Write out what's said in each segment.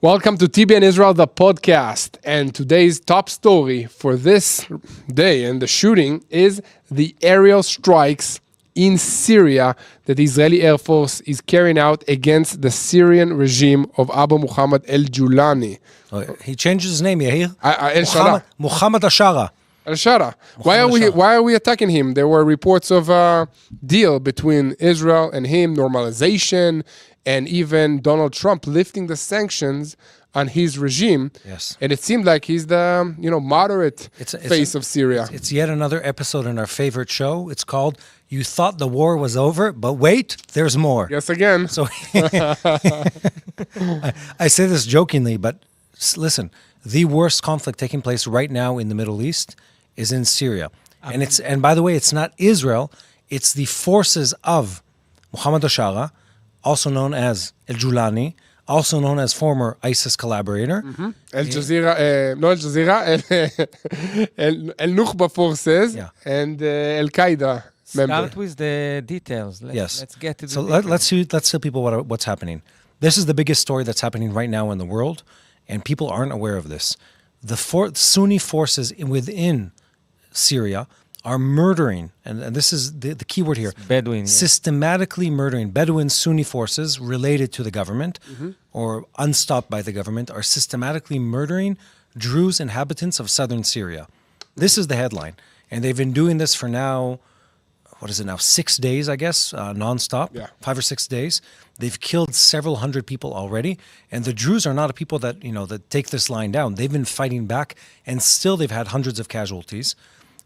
Welcome to TBN Israel, the podcast. And today's top story for this day and the shooting is the aerial strikes in Syria that the Israeli Air Force is carrying out against the Syrian regime of Abu Muhammad al-Julani. He changed his name, Yair. Muhammad al-Shara. Al-Shara. Why are we attacking him? There were reports of a deal between Israel and him, normalization, and even Donald Trump lifting the sanctions on his regime. Yes. And it seemed like he's the moderate face of Syria. It's yet another episode in our favorite show. It's called You Thought the War Was Over, but wait, there's more. Yes, again. So I say this jokingly, but listen, the worst conflict taking place right now in the Middle East is in Syria. And by the way, it's not Israel, it's the forces of Muhammad al-Shara, also known as al-Julani, also known as former ISIS collaborator. Mm-hmm. Al-Nukhba forces and Al-Qaeda member. Start with the details. Let's get to the details. Let's tell people what's happening. This is the biggest story that's happening right now in the world, and people aren't aware of this. The Sunni forces within Syria are murdering, and this is the key word here, Bedouin, systematically murdering Bedouin Sunni forces related to the government or unstopped by the government are systematically murdering Druze inhabitants of southern Syria. This is the headline. And they've been doing this for now, 6 days, I guess, nonstop, 5 or 6 days. They've killed several hundred people already. And the Druze are not a people that, that take this line down. They've been fighting back, and still they've had hundreds of casualties.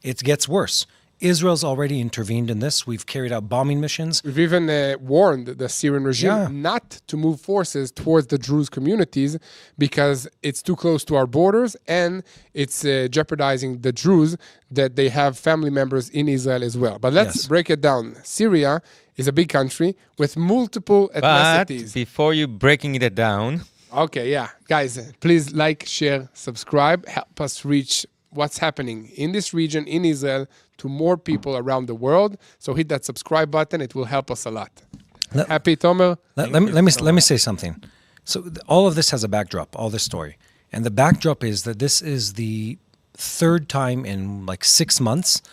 It gets worse. Israel's already intervened in this. We've carried out bombing missions. We've even warned the Syrian regime not to move forces towards the Druze communities because it's too close to our borders and it's jeopardizing the Druze that they have family members in Israel as well. But let's break it down. Syria is a big country with multiple ethnicities. But before you breaking it down... Okay, guys, please like, share, subscribe. Help us reach what's happening in this region, in Israel, to more people around the world. So hit that subscribe button. It will help us a lot. Happy, Tomer? Let me say something. So all of this has a backdrop, all this story. And the backdrop is that this is the third time in 6 months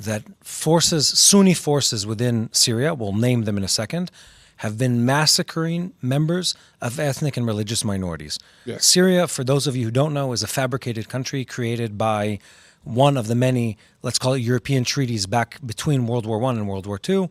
that Sunni forces within Syria, we'll name them in a second, have been massacring members of ethnic and religious minorities. Yes. Syria, for those of you who don't know, is a fabricated country created by one of the many, let's call it European treaties back between World War I and World War II.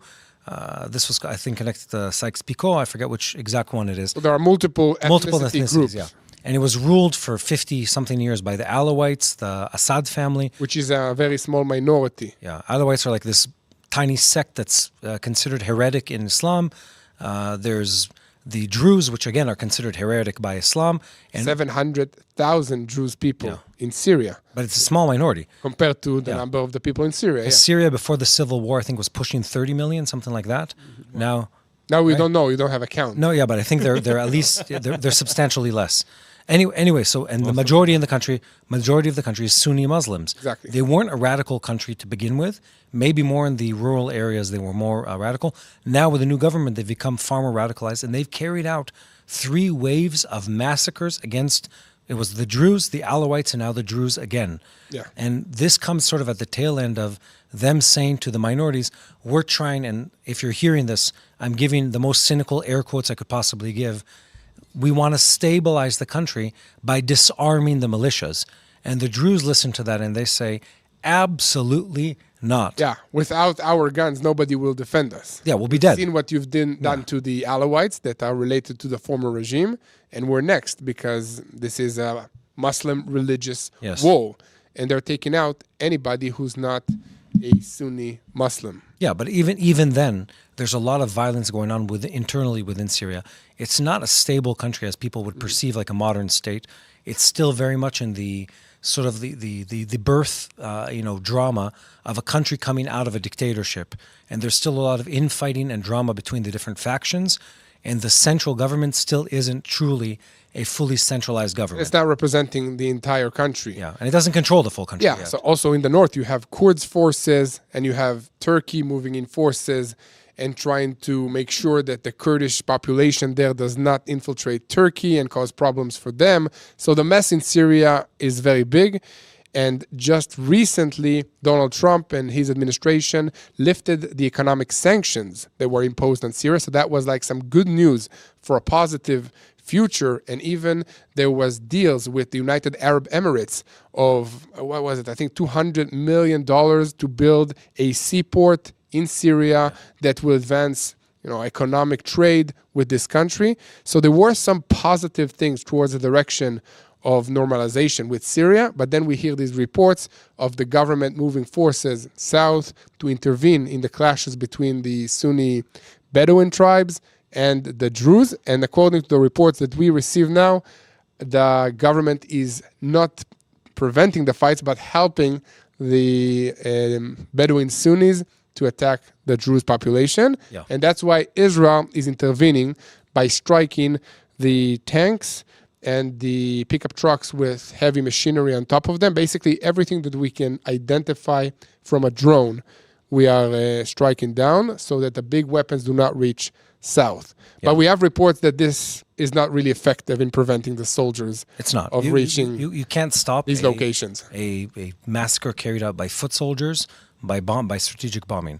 This was, I think, connected to Sykes-Picot. I forget which exact one it is. Well, there are multiple ethnicities groups. Yeah. And it was ruled for 50-something years by the Alawites, the Assad family. Which is a very small minority. Yeah, Alawites are like this tiny sect that's considered heretic in Islam. There's the Druze, which again are considered heretic by Islam. And 700,000 Druze people in Syria. But it's a small minority. Compared to the number of the people in Syria. Syria before the civil war, I think, was pushing 30 million, something like that. Now we don't know. You don't have a count. No, but I think they're at least, they're substantially less. Anyway, so, and the majority of the country is Sunni Muslims. Exactly. They weren't a radical country to begin with. Maybe more in the rural areas they were more radical. Now with the new government, they've become far more radicalized, and they've carried out 3 waves of massacres against, it was the Druze, the Alawites, and now the Druze again. Yeah. And this comes sort of at the tail end of them saying to the minorities, we're trying, and if you're hearing this, I'm giving the most cynical air quotes I could possibly give, we want to stabilize the country by disarming the militias. And the Druze listen to that and they say, absolutely not. Yeah, without our guns, nobody will defend us. Yeah, we'll be dead. We've seen what you've done to the Alawites that are related to the former regime, and we're next because this is a Muslim religious war, and they're taking out anybody who's not a Sunni Muslim. Yeah, but even then, there's a lot of violence going on internally within Syria. It's not a stable country as people would perceive like a modern state. It's still very much in the sort of the birth, drama of a country coming out of a dictatorship. And there's still a lot of infighting and drama between the different factions. And the central government still isn't truly a fully centralized government. It's not representing the entire country. Yeah, and it doesn't control the full country yet. So also in the north, you have Kurds forces and you have Turkey moving in forces. and trying to make sure that the Kurdish population there does not infiltrate Turkey and cause problems for them. So the mess in Syria is very big. And just recently, Donald Trump and his administration lifted the economic sanctions that were imposed on Syria. So that was like some good news for a positive future. And even there was deals with the United Arab Emirates of, what was it? I think $200 million to build a seaport in Syria that will advance, economic trade with this country. So there were some positive things towards the direction of normalization with Syria, but then we hear these reports of the government moving forces south to intervene in the clashes between the Sunni Bedouin tribes and the Druze. And according to the reports that we receive now, the government is not preventing the fights, but helping the Bedouin Sunnis to attack the Druze population. Yeah. And that's why Israel is intervening by striking the tanks and the pickup trucks with heavy machinery on top of them. Basically, everything that we can identify from a drone, we are striking down so that the big weapons do not reach south. Yeah. But we have reports that this is not really effective in preventing the soldiers. It's not. Of reaching you can't stop these locations. A massacre carried out by foot soldiers, by strategic bombing.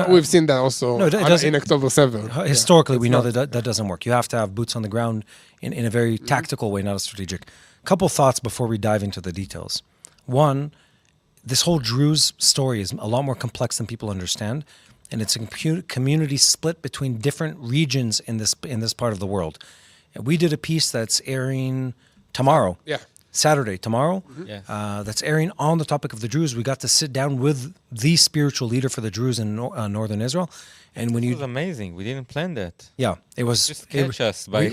We've seen that also in October 7th. Historically, we know that doesn't work. You have to have boots on the ground in a very tactical way, not a strategic. Couple thoughts before we dive into the details. One, this whole Druze story is a lot more complex than people understand, and it's a community split between different regions in this part of the world. And we did a piece that's airing tomorrow. Yeah. Saturday, tomorrow, Yes. that's airing on the topic of the Druze. We got to sit down with the spiritual leader for the Druze in northern Israel. And when It was amazing. We didn't plan that. Yeah, it was... Just catch us by...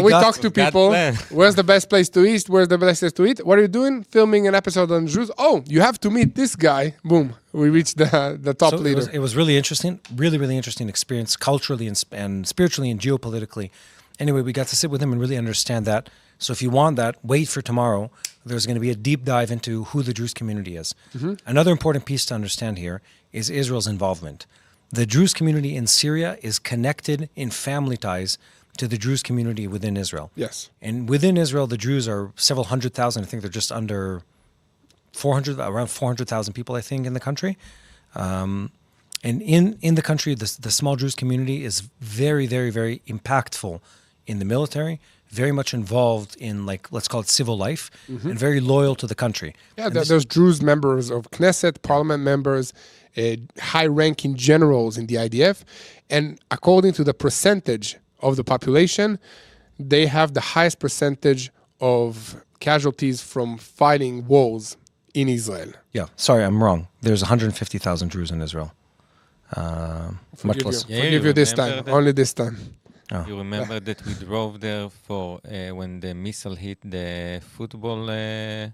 We talked to people. Where's the best place to eat? Where's the best place to eat? What are you doing? Filming an episode on Druze. Oh, you have to meet this guy. Boom. We reached the top leader. It was really interesting. Really, really interesting experience culturally and spiritually and geopolitically. Anyway, we got to sit with him and really understand that. So if you want that, wait for tomorrow. There's going to be a deep dive into who the Druze community is. Mm-hmm. Another important piece to understand here is Israel's involvement. The Druze community in Syria is connected in family ties to the Druze community within Israel. Yes. And within Israel, the Druze are several hundred thousand. I think they're just under 400, around 400,000 people, I think, in the country. And in the country, the small Druze community is very, very, very impactful in the military, very much involved in, let's call it civil life, and very loyal to the country. Yeah, there's Druze members of Knesset, parliament members, high-ranking generals in the IDF. And according to the percentage of the population, they have the highest percentage of casualties from fighting wars in Israel. Yeah, sorry, I'm wrong. There's 150,000 Druze in Israel. Much less. Forgive you this time, only this time. Oh. You remember that we drove there for when the missile hit the football playground?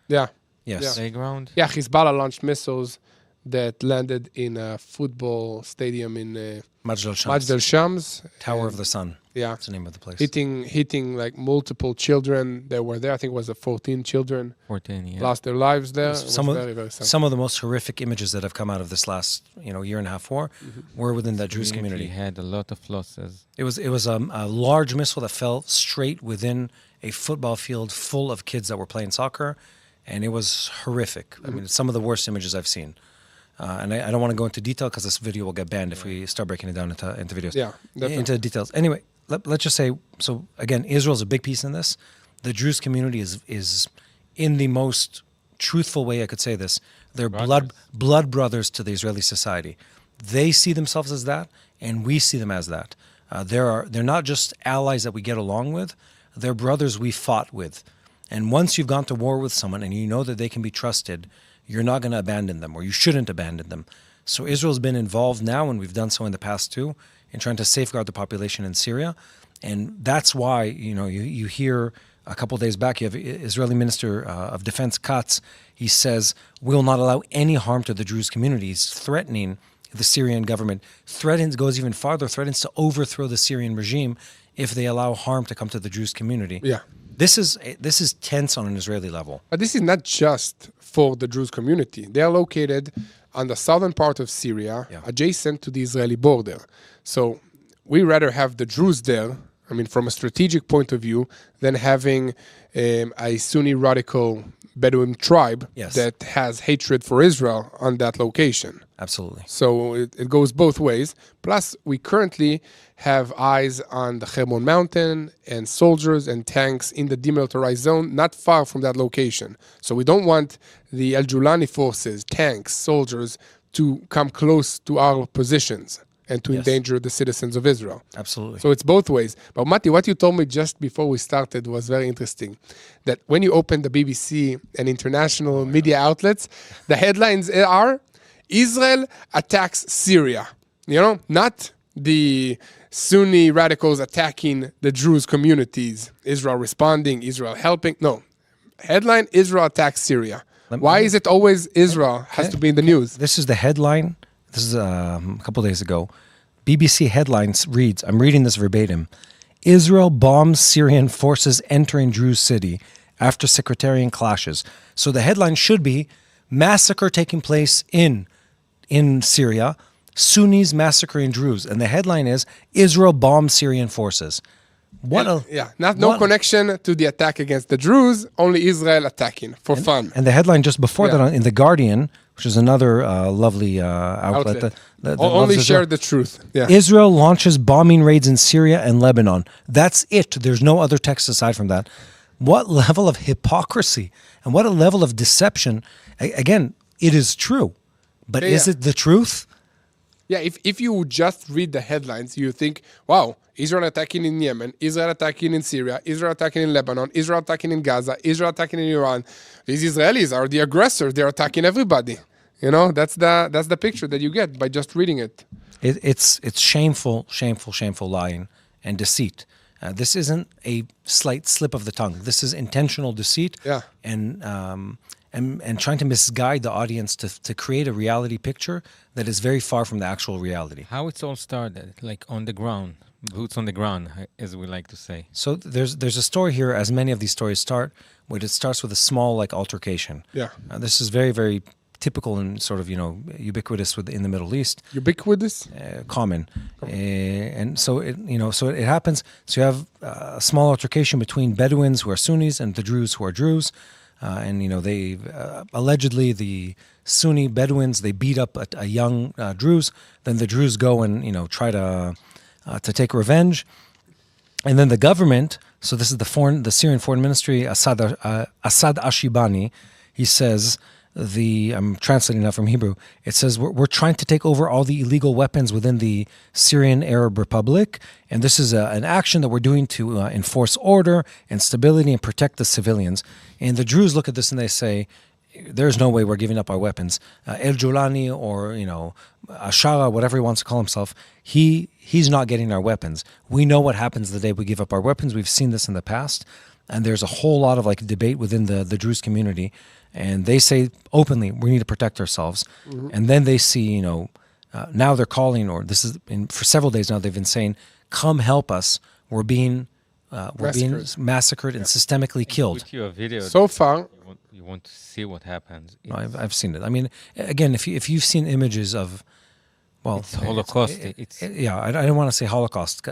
Yeah, Hezbollah launched missiles that landed in a football stadium in Majd al-Shams. Tower of the Sun. Yeah. That's the name of the place. Hitting like multiple children that were there. I think it was 14 children. 14, yeah. Lost their lives there. Some of the most horrific images that have come out of this last year and a half war were within that Druze community. Had a lot of losses. It was a large missile that fell straight within a football field full of kids that were playing soccer, and it was horrific. I mean, it's some of the worst images I've seen. And I don't want to go into detail because this video will get banned if we start breaking it down into videos. Yeah, definitely. Into details. Anyway, let's just say, so again, Israel's a big piece in this. The Druze community is in the most truthful way I could say this. They're blood brothers to the Israeli society. They see themselves as that, and we see them as that. They're not just allies that we get along with. They're brothers we fought with. And once you've gone to war with someone and you know that they can be trusted, you're not going to abandon them, or you shouldn't abandon them. So Israel's been involved now, and we've done so in the past too, in trying to safeguard the population in Syria. And that's why, you hear a couple of days back, you have Israeli Minister of Defense Katz. He says, we'll not allow any harm to the Druze communities, threatening the Syrian government, goes even farther, threatens to overthrow the Syrian regime if they allow harm to come to the Druze community. Yeah. This is tense on an Israeli level. But this is not just for the Druze community. They are located on the southern part of Syria, Yeah. adjacent to the Israeli border. So we rather have the Druze there, I mean, from a strategic point of view, than having a Sunni radical Bedouin tribe Yes. that has hatred for Israel on that location. Absolutely. So it goes both ways. Plus, we currently have eyes on the Hermon Mountain and soldiers and tanks in the demilitarized zone, not far from that location. So we don't want the Al Julani forces, tanks, soldiers, to come close to our positions and to Yes. endanger the citizens of Israel. Absolutely. So it's both ways. But Mati, what you told me just before we started was very interesting. That when you open the BBC and international media outlets, the headlines are Israel attacks Syria. You know, not the Sunni radicals attacking the Druze communities. Israel responding, Israel helping. No. Headline, Israel attacks Syria. Why is it always Israel has to be in the news? This is the headline. This is a couple days ago. BBC headlines reads, I'm reading this verbatim, Israel bombs Syrian forces entering Druze city after sectarian clashes. So the headline should be, massacre taking place in Syria, Sunnis massacring Druze. And the headline is, Israel bombs Syrian forces. No connection to the attack against the Druze, only Israel attacking for fun. And the headline just before that in The Guardian, which is another lovely outlet. That only loves share Israel. the truth. Yeah. Israel launches bombing raids in Syria and Lebanon. That's it. There's no other text aside from that. What level of hypocrisy and what a level of deception. Again, it is true. But is it the truth? Yeah, if you just read the headlines, you think, wow, Israel attacking in Yemen, Israel attacking in Syria, Israel attacking in Lebanon, Israel attacking in Gaza, Israel attacking in Iran. These Israelis are the aggressor. They're attacking everybody. You know, that's the picture that you get by just reading it. It's shameful lying and deceit. This isn't a slight slip of the tongue. This is intentional deceit. Yeah. And trying to misguide the audience to create a reality picture that is very far from the actual reality. How it's all started, like on the ground, boots on the ground, as we like to say. So there's a story here, as many of these stories start, where it starts with a small altercation. Yeah. This is very, very typical and sort of ubiquitous in the Middle East. Ubiquitous? Common. And so it happens. So you have a small altercation between Bedouins who are Sunnis and the Druze who are Druze. They allegedly the Sunni Bedouins, they beat up a young Druze. Then the Druze go and try to take revenge, and then the government. So this is the Syrian Foreign Ministry, Assad Ashibani. He says I'm translating that from Hebrew. It says we're trying to take over all the illegal weapons within the Syrian Arab Republic, and this is an action that we're doing to enforce order and stability and protect the civilians. And the Druze look at this and they say, there's no way we're giving up our weapons. El Julani or Ashara, whatever he wants to call himself, he's not getting our weapons. We know what happens the day we give up our weapons. We've seen this in the past, and there's a whole lot of debate within the Druze community. And they say openly, we need to protect ourselves. Mm-hmm. And then they see, now they're calling, or this is for several days now, they've been saying, come help us. We're being massacred and systemically killed. Put you a video. So far, you want to see what happens. No, I've seen it. I mean, again, if you've seen images of, it's Holocaust. I don't want to say Holocaust,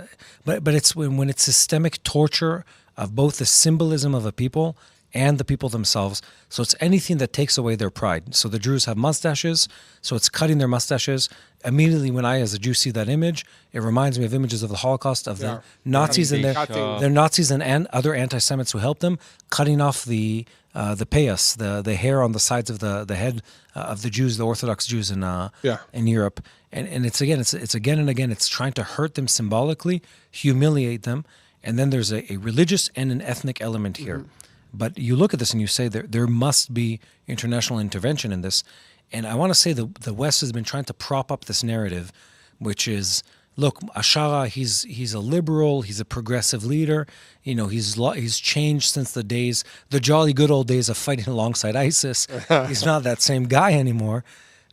but it's when it's systemic torture of both the symbolism of a people and the people themselves. So it's anything that takes away their pride. So the Druze have mustaches, so it's cutting their mustaches. Immediately when I, as a Jew, see that image, it reminds me of images of the Holocaust, of the Nazis and their Nazis and other anti-Semites who helped them, cutting off the payas, the hair on the sides of the head of the Jews, the Orthodox Jews in Europe. And it's again and again, it's trying to hurt them symbolically, humiliate them. And then there's a religious and an ethnic element here. Mm-hmm. But you look at this and you say there must be international intervention in this. And I want to say the West has been trying to prop up this narrative, which is, look, Ashara, he's a liberal, he's a progressive leader. He's changed since the jolly good old days of fighting alongside ISIS. He's not that same guy anymore.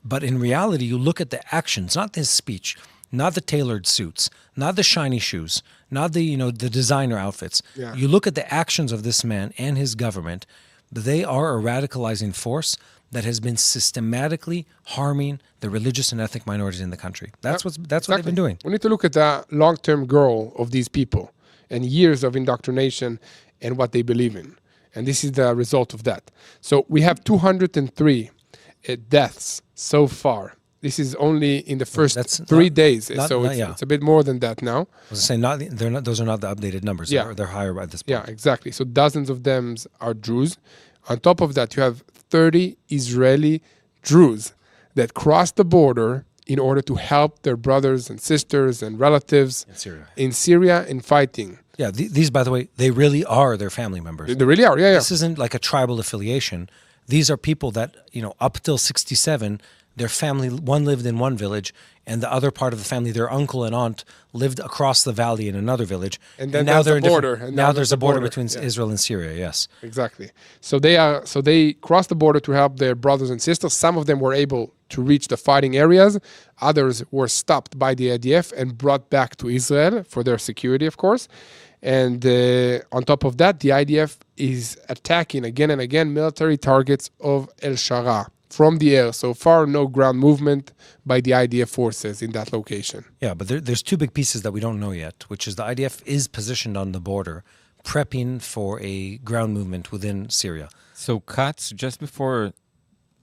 But in reality, you look at the actions, not his speech, not the tailored suits, not the shiny shoes, not the designer outfits. Yeah. You look at the actions of this man and his government, they are a radicalizing force that has been systematically harming the religious and ethnic minorities in the country. That's what they've been doing. We need to look at the long-term goal of these people and years of indoctrination and what they believe in. And this is the result of that. So we have 203 deaths so far. This is only in the first 3 days. It's a bit more than that now. I was saying, those are not the updated numbers. Yeah. They're higher at this point. Yeah, exactly. So dozens of them are Druze. On top of that, you have 30 Israeli Druze that crossed the border in order to help their brothers and sisters and relatives in Syria in fighting. Yeah, these, by the way, they really are their family members. They really are, yeah. This isn't like a tribal affiliation. These are people that, up till 1967, their family, one lived in one village, and the other part of the family, their uncle and aunt, lived across the valley in another village. And then now there's a border. Now there's a border between Israel and Syria, yes. Exactly. So they crossed the border to help their brothers and sisters. Some of them were able to reach the fighting areas. Others were stopped by the IDF and brought back to Israel for their security, of course. And on top of that, the IDF is attacking again and again military targets of El-Shara from the air. So far, no ground movement by the IDF forces in that location. Yeah, but there's two big pieces that we don't know yet, which is the IDF is positioned on the border, prepping for a ground movement within Syria. So Katz, just before,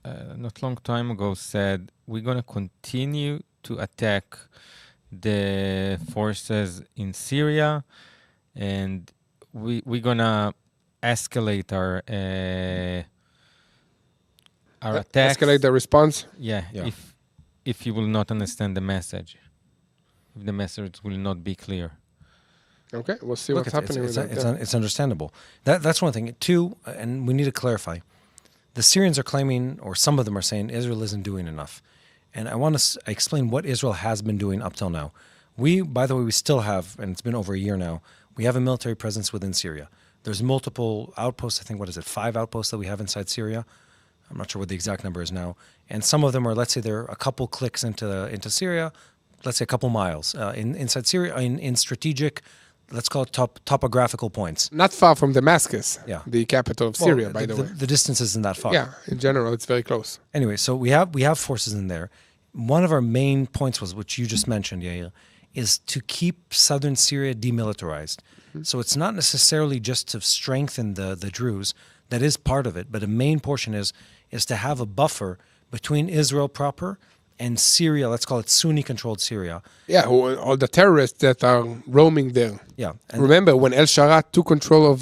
not long time ago, said, we're going to continue to attack the forces in Syria, and we're going to escalate our attacks. Escalate the response? Yeah. If you will not understand the message. If the message will not be clear. Okay, we'll see what's happening with that. It's understandable. That's one thing. Two, and we need to clarify, the Syrians are claiming, or some of them are saying, Israel isn't doing enough. And I want to explain what Israel has been doing up till now. By the way, we still have, and it's been over a year now, we have a military presence within Syria. There's multiple outposts, I think, 5 outposts that we have inside Syria. I'm not sure what the exact number is now. And some of them are, let's say they're a couple clicks into Syria, let's say a couple miles inside Syria, in strategic, let's call it topographical points. Not far from Damascus, the capital of Syria, by the way. The distance isn't that far. Yeah, in general, it's very close. Anyway, so we have forces in there. One of our main points was, which you just mentioned, Yair, is to keep southern Syria demilitarized. Mm-hmm. So it's not necessarily just to strengthen the Druze. That is part of it, but a main portion is to have a buffer between Israel proper and Syria, let's call it Sunni-controlled Syria. Yeah, all the terrorists that are roaming there. Yeah. Remember, when El-Shara took control of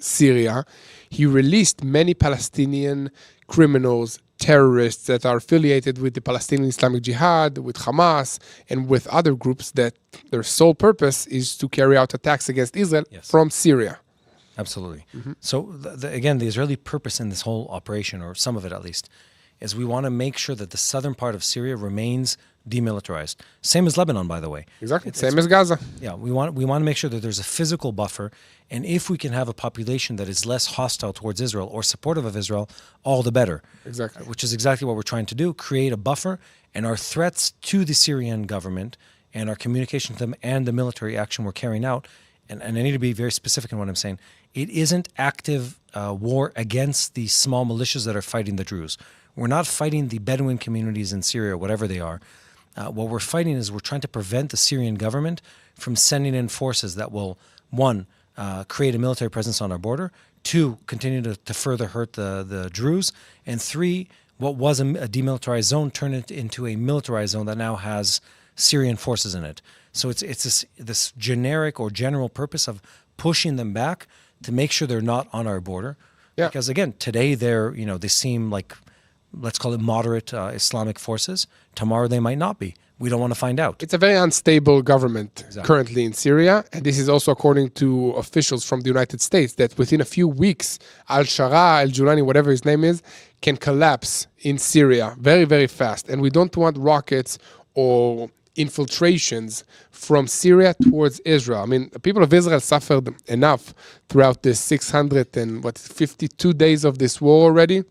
Syria, he released many Palestinian criminals, terrorists that are affiliated with the Palestinian Islamic Jihad, with Hamas, and with other groups that their sole purpose is to carry out attacks against Israel from Syria. Absolutely. Mm-hmm. So, again, the Israeli purpose in this whole operation, or some of it at least, is we want to make sure that the southern part of Syria remains demilitarized. Same as Lebanon, by the way. Exactly. Same as Gaza. Yeah, we want to make sure that there's a physical buffer, and if we can have a population that is less hostile towards Israel or supportive of Israel, all the better. Exactly. Which is exactly what we're trying to do, create a buffer, and our threats to the Syrian government and our communication to them and the military action we're carrying out, and I need to be very specific in what I'm saying, it isn't active war against the small militias that are fighting the Druze. We're not fighting the Bedouin communities in Syria, whatever they are. What we're fighting is we're trying to prevent the Syrian government from sending in forces that will, one, create a military presence on our border, two, continue to further hurt the Druze, and three, what was a demilitarized zone turn it into a militarized zone that now has Syrian forces in it. So it's this generic or general purpose of pushing them back to make sure they're not on our border. Yeah. Because again, today they seem like, let's call it moderate Islamic forces. Tomorrow they might not be. We don't want to find out. It's a very unstable government currently in Syria. And this is also according to officials from the United States, that within a few weeks, Al-Shara, Al-Julani, whatever his name is, can collapse in Syria very, very fast. And we don't want rockets or infiltrations from Syria towards Israel. I mean, the people of Israel suffered enough throughout the 652 days of this war already,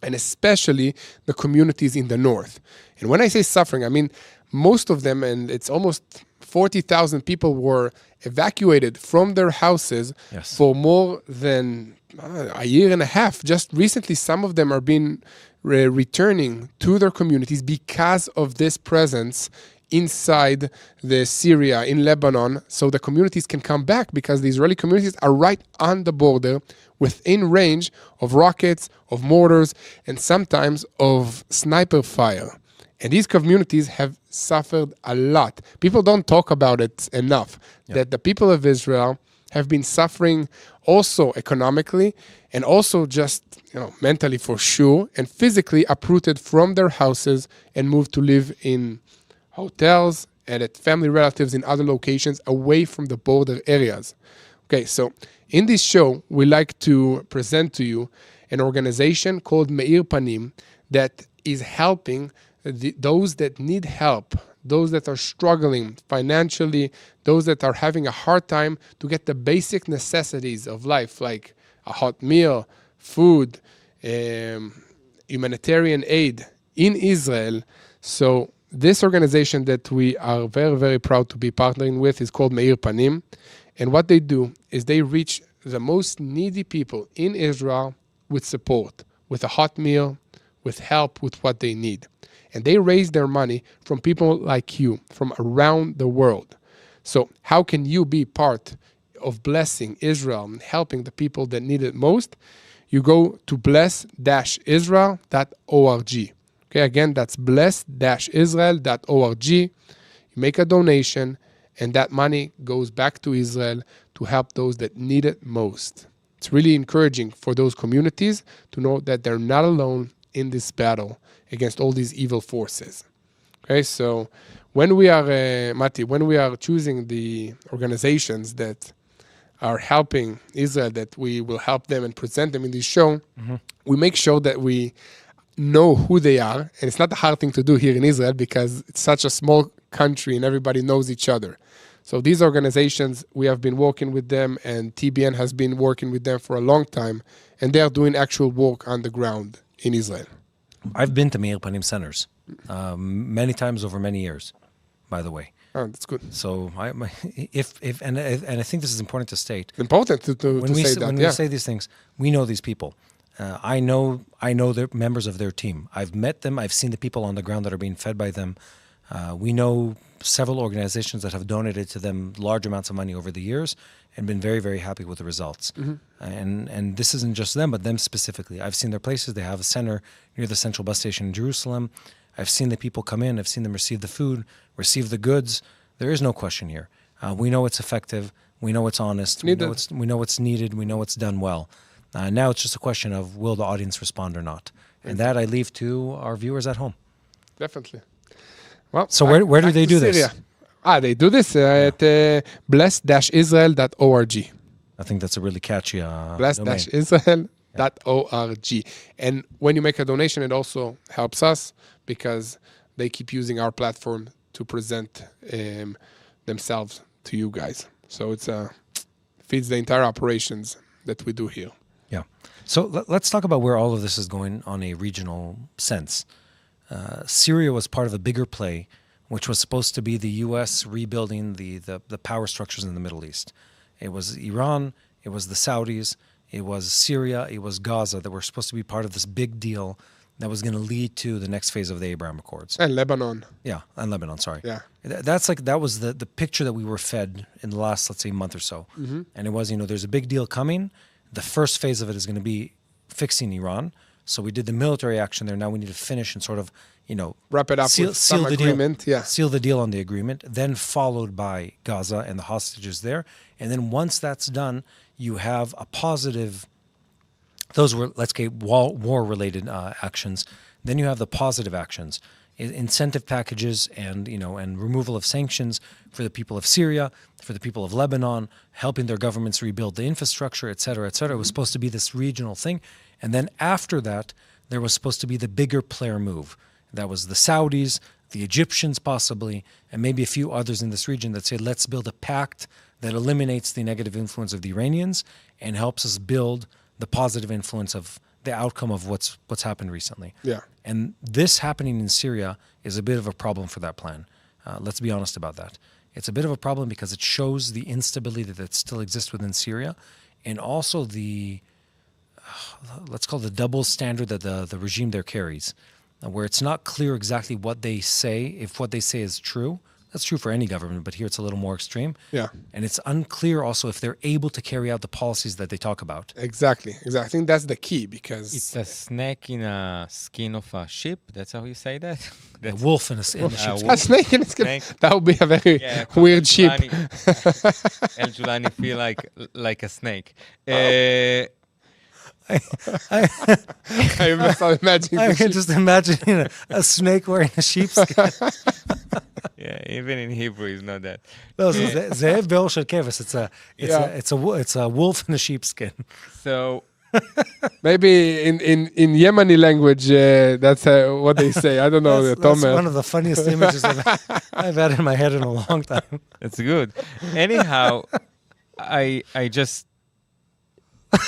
and especially the communities in the north. And when I say suffering, I mean most of them, and it's almost 40,000 people were evacuated from their houses for more than a year and a half. Just recently, some of them are being returning to their communities because of this presence inside the Syria, in Lebanon, so the communities can come back because the Israeli communities are right on the border, within range of rockets, of mortars, and sometimes of sniper fire. And these communities have suffered a lot. People don't talk about it enough, that the people of Israel have been suffering also economically and also just mentally for sure, and physically uprooted from their houses and moved to live in hotels and at family relatives in other locations away from the border areas. Okay, so in this show, we like to present to you an organization called Meir Panim that is helping those that need help, those that are struggling financially, those that are having a hard time to get the basic necessities of life, like a hot meal, food, humanitarian aid in Israel. So this organization that we are very, very proud to be partnering with is called Meir Panim. And what they do is they reach the most needy people in Israel with support, with a hot meal, with help with what they need. And they raise their money from people like you, from around the world. So how can you be part of blessing Israel and helping the people that need it most? You go to bless-israel.org. Okay, again, that's bless-israel.org. You make a donation, and that money goes back to Israel to help those that need it most. It's really encouraging for those communities to know that they're not alone in this battle against all these evil forces. Okay, so when we are, Mati, when we are choosing the organizations that are helping Israel, that we will help them and present them in this show, we make sure that we know who they are. And it's not a hard thing to do here in Israel because it's such a small country and everybody knows each other. So these organizations, we have been working with them, and TBN has been working with them for a long time, and they are doing actual work on the ground in Israel. I've been to Meir Panim centers many times over many years, by the way. Oh, that's good. So, and I think this is important to state. It's important to say that. When we say these things, we know these people. I know they're members of their team. I've met them. I've seen the people on the ground that are being fed by them. We know several organizations that have donated to them large amounts of money over the years and been very, very happy with the results. And this isn't just them, but them specifically. I've seen their places. They have a center near the central bus station in Jerusalem. I've seen the people come in. I've seen them receive the food, receive the goods. There is no question here. We know it's effective. We know it's honest. We know it's needed. We know it's done well. Now it's just a question of will the audience respond or not. And that I leave to our viewers at home. Definitely. Well, so where do they do this? They do this at bless-israel.org. I think that's a really catchy bless-israel.org. And when you make a donation, it also helps us because they keep using our platform to present themselves to you guys. So it feeds the entire operations that we do here. Yeah. So let's talk about where all of this is going on a regional sense. Syria was part of a bigger play, which was supposed to be the U.S. rebuilding the power structures in the Middle East. It was Iran, it was the Saudis, it was Syria, it was Gaza that were supposed to be part of this big deal that was going to lead to the next phase of the Abraham Accords. And Lebanon. Yeah, and Lebanon, sorry. Yeah. That was the picture that we were fed in the last, let's say, month or so. And it was, there's a big deal coming. The first phase of it is going to be fixing Iran. So we did the military action there. Now we need to finish and sort of, wrap it up with some agreement. Seal the deal on the agreement, then followed by Gaza and the hostages there. And then once that's done, you have a positive, those were, let's say, war-related actions. Then you have the positive actions, incentive packages and removal of sanctions for the people of Syria, for the people of Lebanon, helping their governments rebuild the infrastructure, et cetera, et cetera. It was supposed to be this regional thing. And then after that, there was supposed to be the bigger player move. That was the Saudis, the Egyptians possibly, and maybe a few others in this region that say, let's build a pact that eliminates the negative influence of the Iranians and helps us build the positive influence of the outcome of what's happened recently. Yeah. And this happening in Syria is a bit of a problem for that plan. Let's be honest about that. It's a bit of a problem because it shows the instability that still exists within Syria, and also the let's call it the double standard that the regime there carries, where it's not clear exactly what they say, if what they say is true. That's true for any government, but here it's a little more extreme. Yeah. And it's unclear also if they're able to carry out the policies that they talk about. Exactly. I think that's the key, because It's a snake in a skin of a sheep. That's how you say that? A wolf in the sheep's wolf. a snake in its skin. Snake. That would be a very Yeah, weird sheep. El Julani feel like a snake. I start imagining the I'm sheep. just imagining a snake wearing a sheepskin. Yeah, even in Hebrew, it's not that. No, Ze'ev be'or shel keves. It's a wolf in a sheepskin. So Maybe in Yemeni language, that's what they say. I don't know. That's one of the funniest images I've had in my head in a long time. that's good. Anyhow, I just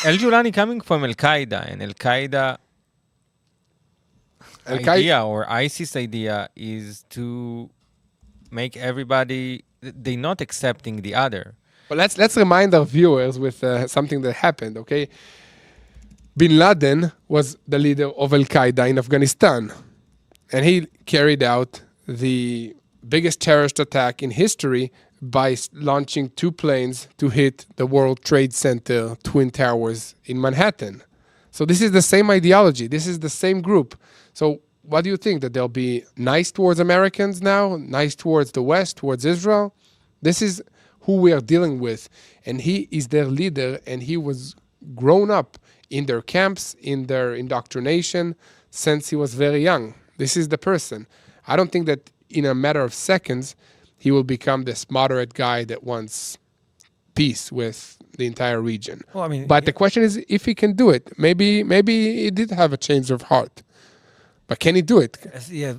El Julani coming from Al Qaeda, and Al Qaeda idea or ISIS idea is to make everybody they're not accepting the other. Well, let's remind our viewers with something that happened. Okay, Bin Laden was the leader of Al Qaeda in Afghanistan, and he carried out the biggest terrorist attack in history by launching 2 planes to hit the World Trade Center Twin Towers in Manhattan. So this is the same ideology. This is the same group. So what do you think? That they'll be nice towards Americans now, nice towards the West, towards Israel? This is who we are dealing with. And he is their leader, and he was grown up in their camps, in their indoctrination, since he was very young. This is the person. I don't think that in a matter of seconds, he will become this moderate guy that wants peace with the entire region. Well, I mean, but the question is if he can do it. Maybe he did have a change of heart. But can he do it? Yeah,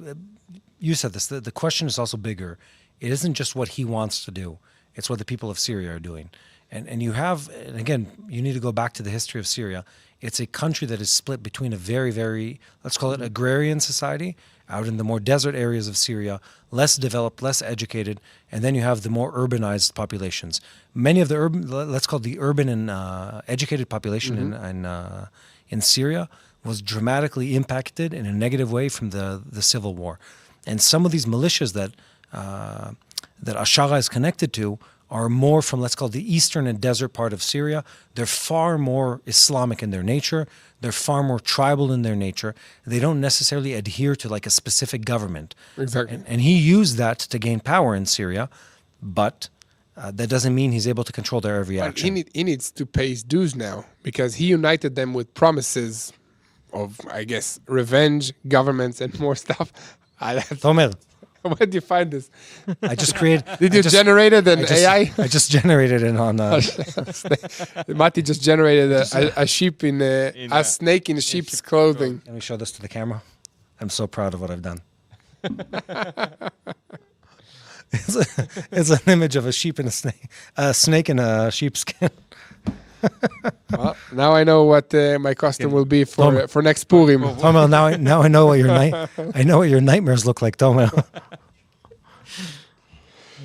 you said this. The question is also bigger. It isn't just what he wants to do. It's what the people of Syria are doing. And again, you need to go back to the history of Syria. It's a country that is split between a very, very, let's call it agrarian society, out in the more desert areas of Syria, less developed, less educated, and then you have the more urbanized populations. Many of the urban, let's call it the urban and educated population in Syria was dramatically impacted in a negative way from the civil war. And some of these militias that Ashara is connected to are more from, let's call it the eastern and desert part of Syria. They're far more Islamic in their nature. They're far more tribal in their nature. They don't necessarily adhere to like a specific government. Exactly. And he used that to gain power in Syria, but that doesn't mean he's able to control their every action. He needs to pay his dues now, because he united them with promises of, I guess, revenge, governments, and more stuff. Tomer, Where did you find this? I just created. Did you generate it in AI? I just generated it on. Mati just generated a sheep a snake in sheep's clothing. Let me show this to the camera. I'm so proud of what I've done. It's an image of a sheep and a snake in a sheepskin. Well, now I know what my costume will be for next Purim. Tomer, now I know what your nightmares look like, Tomer.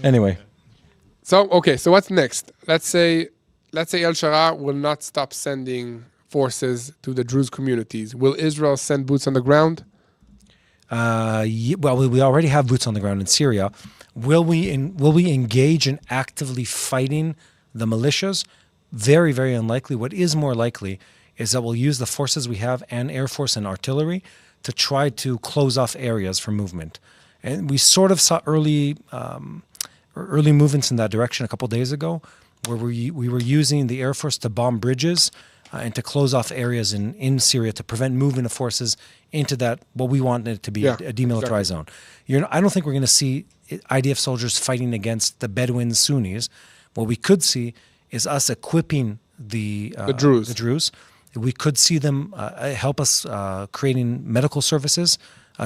Anyway, so what's next? Let's say El Shara will not stop sending forces to the Druze communities. Will Israel send boots on the ground? Well, we already have boots on the ground in Syria. Will we engage in actively fighting the militias? Very, very unlikely. What is more likely is that we'll use the forces we have and Air Force and artillery to try to close off areas for movement. And we sort of saw early movements in that direction a couple of days ago, where we were using the Air Force to bomb bridges and to close off areas in Syria to prevent movement of forces into that, what we want it to be, a demilitarized zone. I don't think we're going to see IDF soldiers fighting against the Bedouin Sunnis. What we could see is us equipping the Druze. We could see them help us creating medical services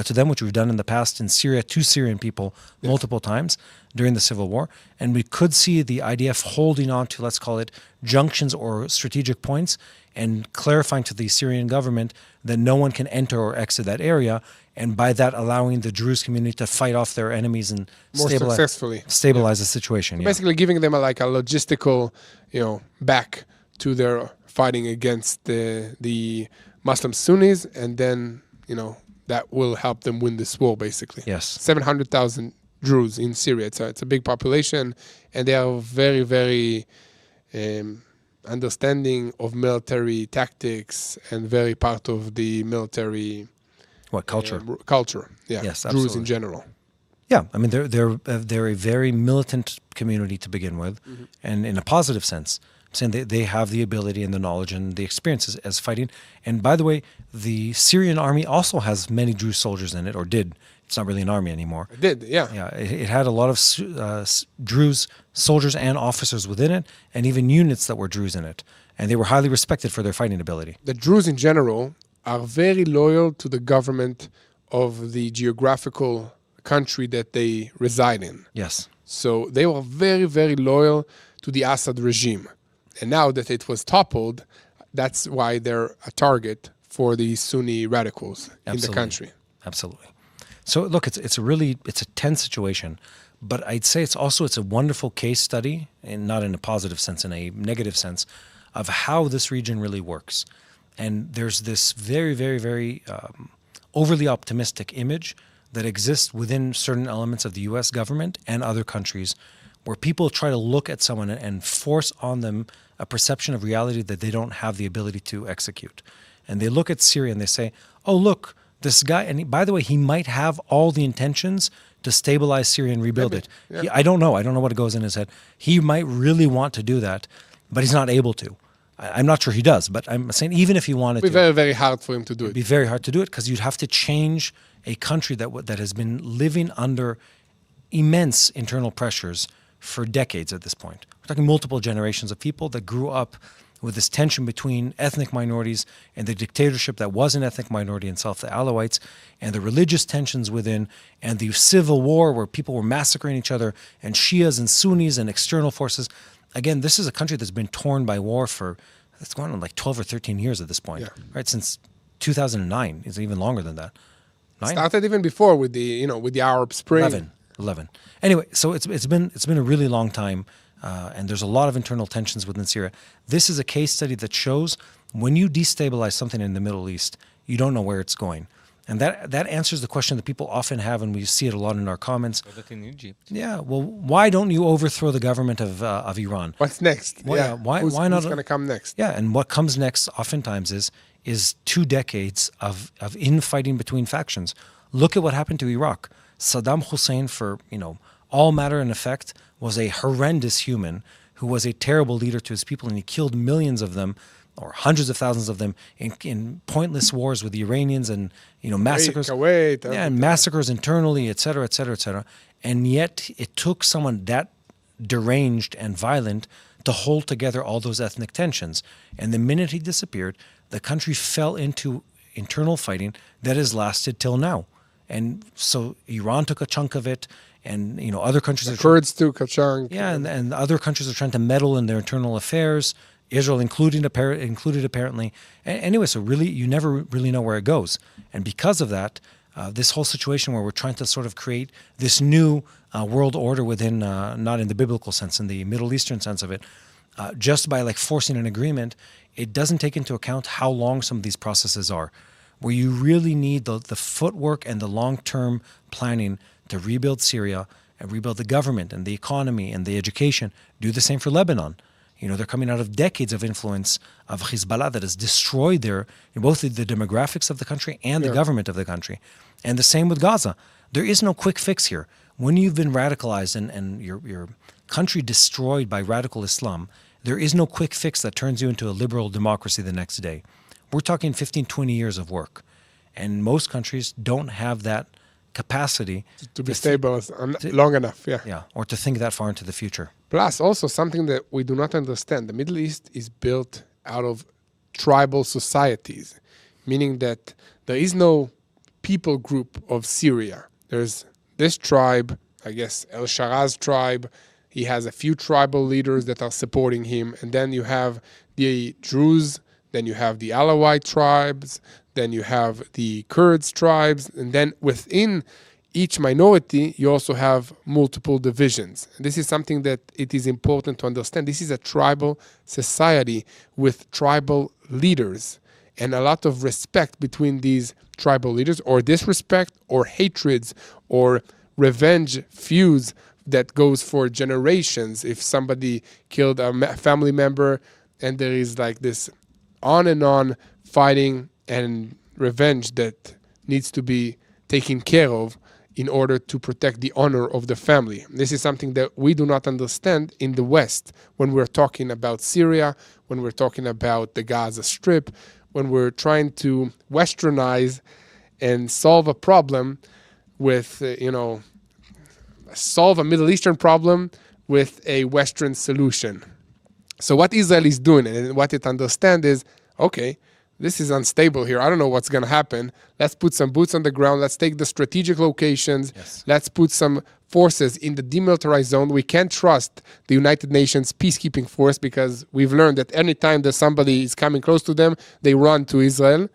to them, which we've done in the past in Syria to Syrian people multiple times during the civil war. And we could see the IDF holding on to, let's call it, junctions or strategic points and clarifying to the Syrian government that no one can enter or exit that area, and by that allowing the Druze community to fight off their enemies and more successfully stabilize the situation. Basically giving them a logistical, back to their fighting against the Muslim Sunnis, and then, that will help them win this war, basically. Yes. 700,000 Druze in Syria. It's a big population, and they are very, very understanding of military tactics and very part of the military Culture? Culture, yeah. Yes, Druze absolutely. in general. Yeah, I mean they're a very militant community to begin with, and in a positive sense. I'm saying they have the ability and the knowledge and the experience as fighting. And by the way, the Syrian army also has many Druze soldiers in it, or did. It's not really an army anymore. It did, yeah. Yeah, it had a lot of Druze soldiers and officers within it, and even units that were Druze in it. And they were highly respected for their fighting ability. The Druze in general are very loyal to the government of the geographical country that they reside in. Yes. So they were very, very loyal to the Assad regime. And now that it was toppled, that's why they're a target for the Sunni radicals in the country. Absolutely. So look, it's a tense situation, but I'd say it's a wonderful case study, and not in a positive sense, in a negative sense, of how this region really works. And there's this very, very, very overly optimistic image that exists within certain elements of the U.S. government and other countries, where people try to look at someone and force on them a perception of reality that they don't have the ability to execute. And they look at Syria and they say, oh, look, this guy, and by the way, he might have all the intentions to stabilize Syria and rebuild it. Yeah. I don't know what goes in his head. He might really want to do that, but he's not able to. I'm not sure he does, but I'm saying even if he wanted to. It would be very, very hard for him to do it. It'd be very hard to do it because you'd have to change a country that has been living under immense internal pressures for decades at this point. We're talking multiple generations of people that grew up with this tension between ethnic minorities and the dictatorship that was an ethnic minority itself, the Alawites, and the religious tensions within, and the civil war where people were massacring each other, and Shias and Sunnis and external forces. Again, this is a country that's been torn by war it's going on like 12 or 13 years at this point, right? Since 2009. It's even longer than that. Started even before with the Arab Spring. 11. Anyway, so it's been a really long time, and there's a lot of internal tensions within Syria. This is a case study that shows when you destabilize something in the Middle East, you don't know where it's going. And that answers the question that people often have, and we see it a lot in our comments. That in Egypt. Yeah, well, why don't you overthrow the government of Iran? What's next? Why not? Who's going to come next? Yeah, and what comes next oftentimes is 2 decades of infighting between factions. Look at what happened to Iraq. Saddam Hussein, for all matter and effect, was a horrendous human who was a terrible leader to his people, and he killed millions of them, or hundreds of thousands of them, in pointless wars with the Iranians and massacres. Kuwait, and massacres internally, et cetera, et cetera, et cetera. And yet it took someone that deranged and violent to hold together all those ethnic tensions. And the minute he disappeared, the country fell into internal fighting that has lasted till now. And so Iran took a chunk of it, and other countries. The Kurds took a chunk. Yeah, and other countries are trying to meddle in their internal affairs. Israel included apparently. Anyway, so really, you never really know where it goes. And because of that, this whole situation where we're trying to sort of create this new world order within, not in the biblical sense, in the Middle Eastern sense of it, just by forcing an agreement, it doesn't take into account how long some of these processes are, where you really need the footwork and the long-term planning to rebuild Syria and rebuild the government and the economy and the education. Do the same for Lebanon. They're coming out of decades of influence of Hezbollah that has destroyed both the demographics of the country and the government of the country. And the same with Gaza. There is no quick fix here. When you've been radicalized and your country destroyed by radical Islam, there is no quick fix that turns you into a liberal democracy the next day. We're talking 15, 20 years of work. And most countries don't have that capacity to be stable long enough, or to think that far into the future. Plus, also something that we do not understand, the Middle East is built out of tribal societies, meaning that there is no people group of Syria. There's this tribe, I guess El Sharaz tribe. He has a few tribal leaders that are supporting him, and then you have the Druze, then you have the Alawite tribes, then you have the Kurds tribes, and then within each minority, you also have multiple divisions. This is something that it is important to understand. This is a tribal society with tribal leaders and a lot of respect between these tribal leaders, or disrespect, or hatreds, or revenge feuds that goes for generations. If somebody killed a family member, and there is like this on and on fighting and revenge that needs to be taken care of in order to protect the honor of the family. This is something that we do not understand in the West when we're talking about Syria, when we're talking about the Gaza Strip, when we're trying to westernize and solve a problem with, solve a Middle Eastern problem with a Western solution. So what Israel is doing and what it understands is, okay, this is unstable here. I don't know what's going to happen. Let's put some boots on the ground. Let's take the strategic locations. Yes. Let's put some forces in the demilitarized zone. We can't trust the United Nations peacekeeping force because we've learned that any time that somebody is coming close to them, they run to Israel.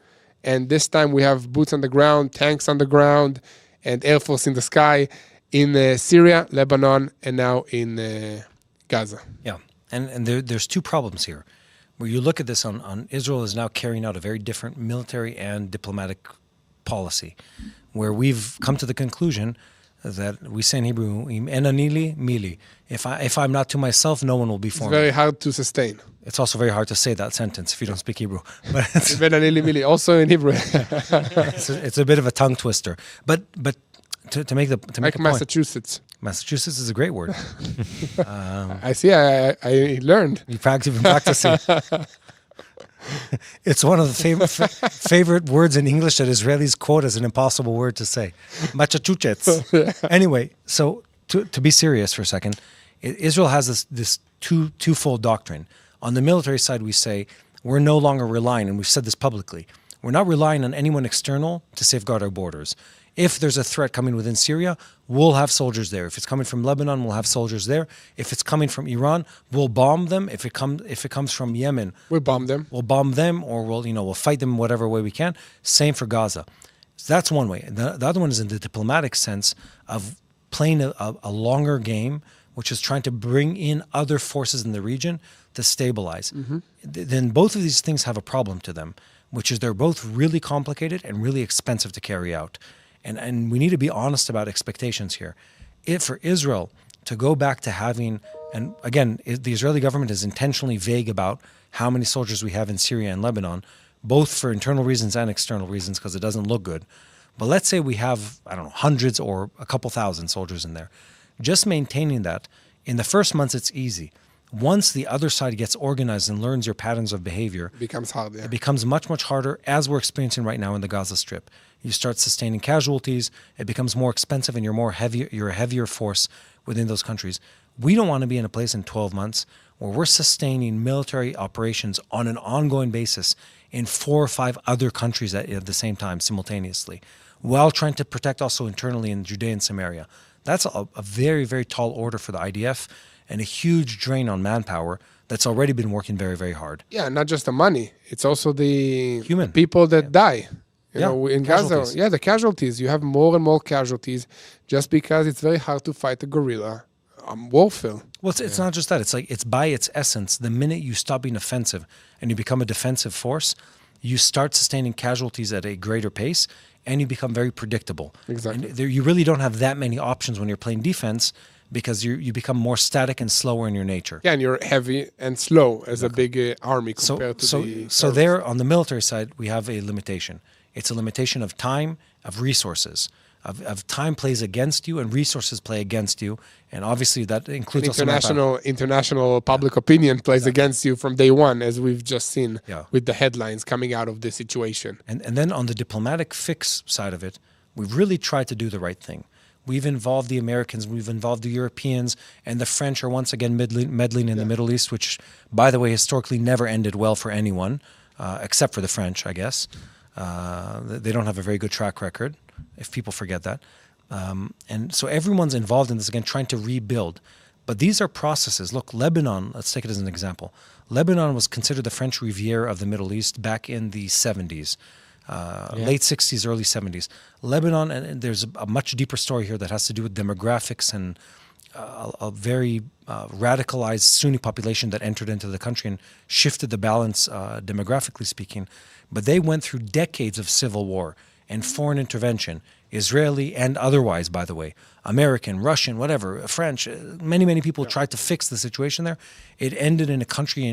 And this time we have boots on the ground, tanks on the ground, and Air Force in the sky in Syria, Lebanon, and now in Gaza. Yeah, and there's two problems here. Where you look at this on Israel is now carrying out a very different military and diplomatic policy, where we've come to the conclusion that we say in Hebrew, "Im enanili mili." If I'm not to myself, no one will be for me. It's very hard to sustain. It's also very hard to say that sentence if you don't speak Hebrew. But it's, Im enanili mili, also in Hebrew. it's a bit of a tongue twister. But to make Like a point, Massachusetts. Massachusetts is a great word. I see. I learned. You've been practicing. It's one of the favorite words in English that Israelis quote as an impossible word to say. Massachusetts. Anyway, so to be serious for a second, Israel has this twofold doctrine. On the military side, we say we're no longer relying, and we've said this publicly, we're not relying on anyone external to safeguard our borders. If there's a threat coming within Syria, we'll have soldiers there. If it's coming from Lebanon, we'll have soldiers there. If it's coming from Iran, we'll bomb them. If it comes from Yemen, We'll bomb them. We'll bomb them, or we'll fight them whatever way we can. Same for Gaza. So that's one way. The other one is in the diplomatic sense of playing a longer game, which is trying to bring in other forces in the region to stabilize. Mm-hmm. Then both of these things have a problem to them, which is they're both really complicated and really expensive to carry out. And we need to be honest about expectations here. For Israel to go back to having, and again, the Israeli government is intentionally vague about how many soldiers we have in Syria and Lebanon, both for internal reasons and external reasons because it doesn't look good. But let's say we have, hundreds or a couple thousand soldiers in there. Just maintaining that, in the first months it's easy. Once the other side gets organized and learns your patterns of behavior, It becomes hard. Yeah. it becomes much, much harder, as we're experiencing right now in the Gaza Strip. You start sustaining casualties, it becomes more expensive, and you're a heavier force within those countries. We don't want to be in a place in 12 months where we're sustaining military operations on an ongoing basis in 4 or 5 other countries at the same time, simultaneously, while trying to protect also internally in Judea and Samaria. That's a very, very tall order for the IDF and a huge drain on manpower that's already been working very, very hard. Yeah, not just the money. It's also the Human. people that die. You Yeah, know, in casualties. Gaza, the casualties. You have more and more casualties just because it's very hard to fight a guerrilla warfare. Well, it's not just that. It's like, it's by its essence, the minute you stop being offensive and you become a defensive force, you start sustaining casualties at a greater pace and you become very predictable. Exactly. And you really don't have that many options when you're playing defense because you become more static and slower in your nature. Yeah, and you're heavy and slow as a big army compared to the... So there, on the military side, we have a limitation. It's a limitation of time, of resources. Of time plays against you and resources play against you. And obviously that includes also international public opinion plays against you from day one, as we've just seen with the headlines coming out of the situation. And then on the diplomatic fix side of it, we've really tried to do the right thing. We've involved the Americans, we've involved the Europeans, and the French are once again meddling in the Middle East, which, by the way, historically never ended well for anyone, except for the French, I guess. They don't have a very good track record, if people forget that. And so everyone's involved in this, again, trying to rebuild. But these are processes. Look, Lebanon, let's take it as an example. Lebanon was considered the French Riviera of the Middle East back in the 70s. late 60s, early 70s. Lebanon, and there's a much deeper story here that has to do with demographics and a very radicalized Sunni population that entered into the country and shifted the balance demographically speaking. But they went through decades of civil war and foreign intervention, Israeli and otherwise, by the way, American, Russian, whatever, French. Many people tried to fix the situation there. It ended in a country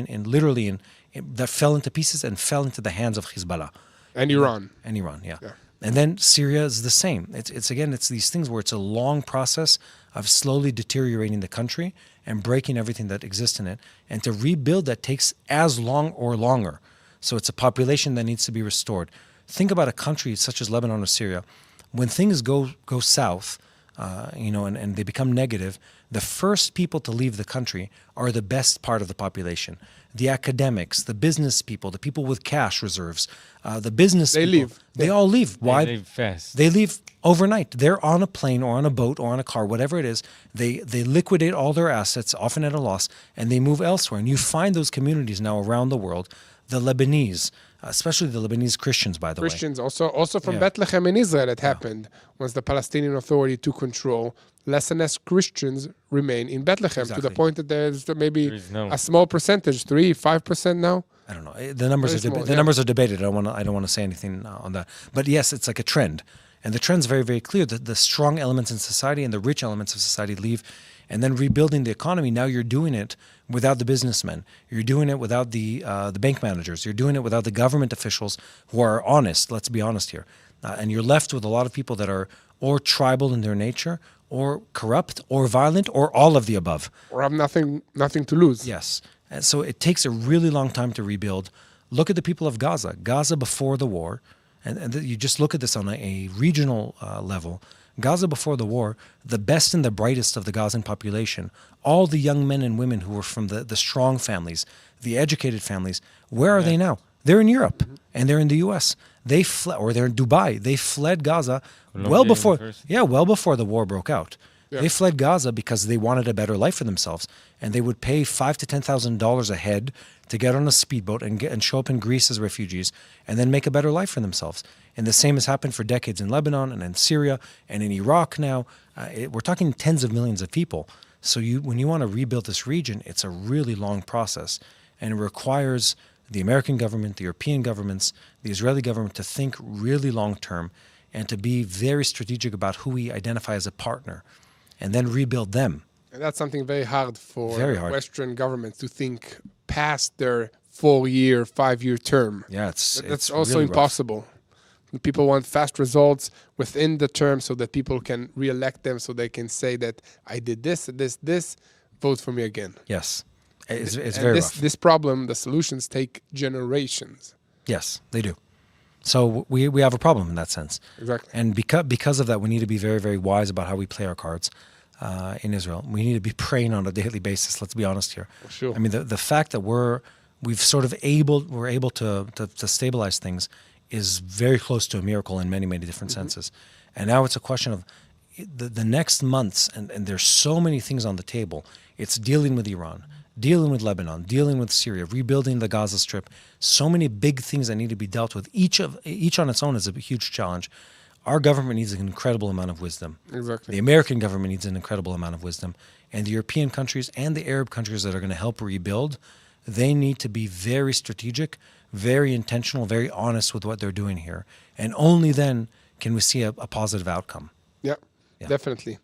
that fell into pieces and fell into the hands of Hezbollah. And Iran. Yeah. And then Syria is the same. It's these things where it's a long process of slowly deteriorating the country and breaking everything that exists in it. And to rebuild that takes as long or longer. So it's a population that needs to be restored. Think about a country such as Lebanon or Syria. When things go south, and they become negative, the first people to leave the country are the best part of the population. The academics, the business people, the people with cash reserves, the business people. Leave. They all leave. Why? They leave fast. They leave overnight. They're on a plane or on a boat or on a car, whatever it is. They liquidate all their assets, often at a loss, and they move elsewhere. And you find those communities now around the world. The Lebanese, especially the Lebanese Christians, by the way. Christians, also from Bethlehem in Israel, it happened. Once the Palestinian Authority took control, less and less Christians remain in Bethlehem, to the point that there's maybe a small percentage, 3-5% now. I don't know. The numbers numbers are debated. I don't want to say anything on that. But yes, it's like a trend. And the trend's very, very clear that the strong elements in society and the rich elements of society leave. And then rebuilding the economy, now you're doing it without the businessmen. You're doing it without the bank managers. You're doing it without the government officials who are honest. Let's be honest here. And you're left with a lot of people that are or tribal in their nature, or corrupt, or violent, or all of the above. Or have nothing to lose. Yes. And so it takes a really long time to rebuild. Look at the people of Gaza. Gaza before the war, and you just look at this on a regional level. Gaza before the war, the best and the brightest of the Gazan population, all the young men and women who were from the strong families, the educated families, where are they now? They're in Europe and they're in the US. They fled, or they're in Dubai. They fled Gaza well before the war broke out. Yeah. They fled Gaza because they wanted a better life for themselves, and they would pay $5,000 to $10,000 a head to get on a speedboat and show up in Greece as refugees, and then make a better life for themselves. And the same has happened for decades in Lebanon and in Syria and in Iraq now. We're talking tens of millions of people. So when you want to rebuild this region, it's a really long process, and it requires the American government, the European governments, the Israeli government to think really long term and to be very strategic about who we identify as a partner, and then rebuild them. And that's something very hard for Western governments to think past their 4-year, 5-year term. Yeah, that's also also really impossible. People want fast results within the term so that people can re-elect them, so they can say that I did this, vote for me again. Yes, it's very rough. This problem, the solutions take generations. Yes, they do. So we have a problem in that sense. Exactly. And because of that, we need to be very, very wise about how we play our cards in Israel. We need to be praying on a daily basis. Let's be honest here. For sure. I mean, the fact that we're able to stabilize things is very close to a miracle in many, many different senses. And now it's a question of the next months, and there's so many things on the table. It's dealing with Iran, dealing with Lebanon, dealing with Syria, rebuilding the Gaza Strip. So many big things that need to be dealt with. Each on its own is a huge challenge. Our government needs an incredible amount of wisdom. Exactly. The American government needs an incredible amount of wisdom. And the European countries and the Arab countries that are going to help rebuild, they need to be very strategic, very intentional, very honest with what they're doing here. And only then can we see a positive outcome. Yeah, definitely.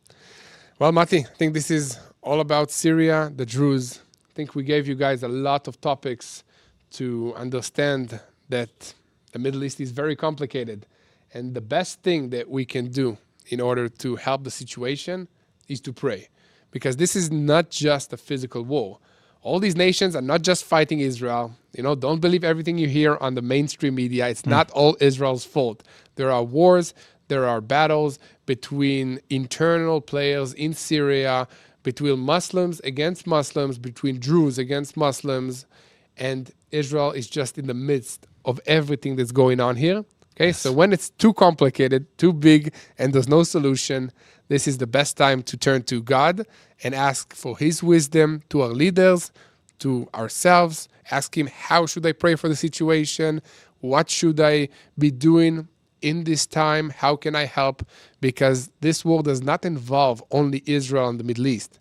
Well, Mati, I think this is all about Syria, the Druze. I think we gave you guys a lot of topics to understand that the Middle East is very complicated. And the best thing that we can do in order to help the situation is to pray. Because this is not just a physical war. All these nations are not just fighting Israel. Don't believe everything you hear on the mainstream media. It's not all Israel's fault. There are wars, there are battles between internal players in Syria, between Muslims against Muslims, between Druze against Muslims, and Israel is just in the midst of everything that's going on here. Okay, yes. So when it's too complicated, too big, and there's no solution, this is the best time to turn to God and ask for His wisdom to our leaders, to ourselves. Ask Him, how should I pray for the situation? What should I be doing in this time? How can I help? Because this war does not involve only Israel and the Middle East.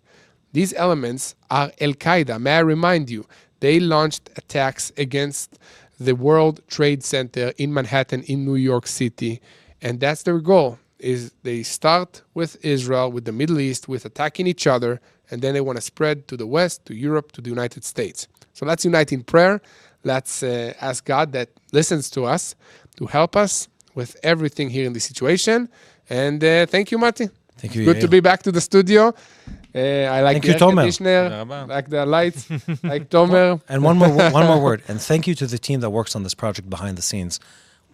These elements are Al-Qaeda. May I remind you, they launched attacks against the World Trade Center in Manhattan, in New York City. And that's their goal, is they start with Israel, with the Middle East, with attacking each other, and then they want to spread to the West, to Europe, to the United States. So let's unite in prayer. Let's ask God that listens to us to help us with everything here in this situation. And thank you, Mati. Thank you. Good to be back to the studio. I like the air conditioner, like the lights, like Tomer. And one more word. And thank you to the team that works on this project behind the scenes.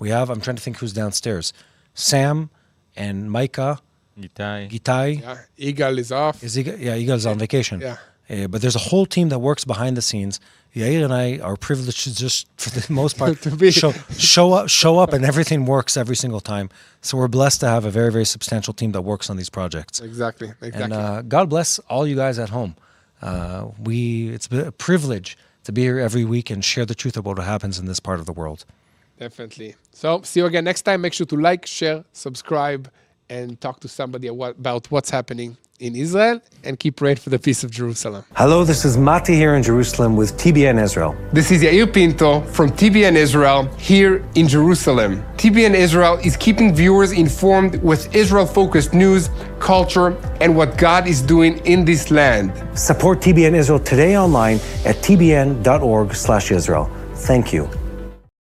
I'm trying to think who's downstairs. Sam and Micah. Gitai. Yeah, Igal is off. Igal's on vacation. Yeah. But there's a whole team that works behind the scenes. Yair and I are privileged to just, for the most part, show up, and everything works every single time. So we're blessed to have a very, very substantial team that works on these projects. Exactly. And God bless all you guys at home. It's a privilege to be here every week and share the truth about what happens in this part of the world. Definitely. So see you again next time. Make sure to like, share, subscribe, and talk to somebody about what's happening in Israel, and keep praying for the peace of Jerusalem. Hello, this is Mati here in Jerusalem with TBN Israel. This is Yair Pinto from TBN Israel here in Jerusalem. TBN Israel is keeping viewers informed with Israel-focused news, culture, and what God is doing in this land. Support TBN Israel today online at tbn.org/Israel. Thank you.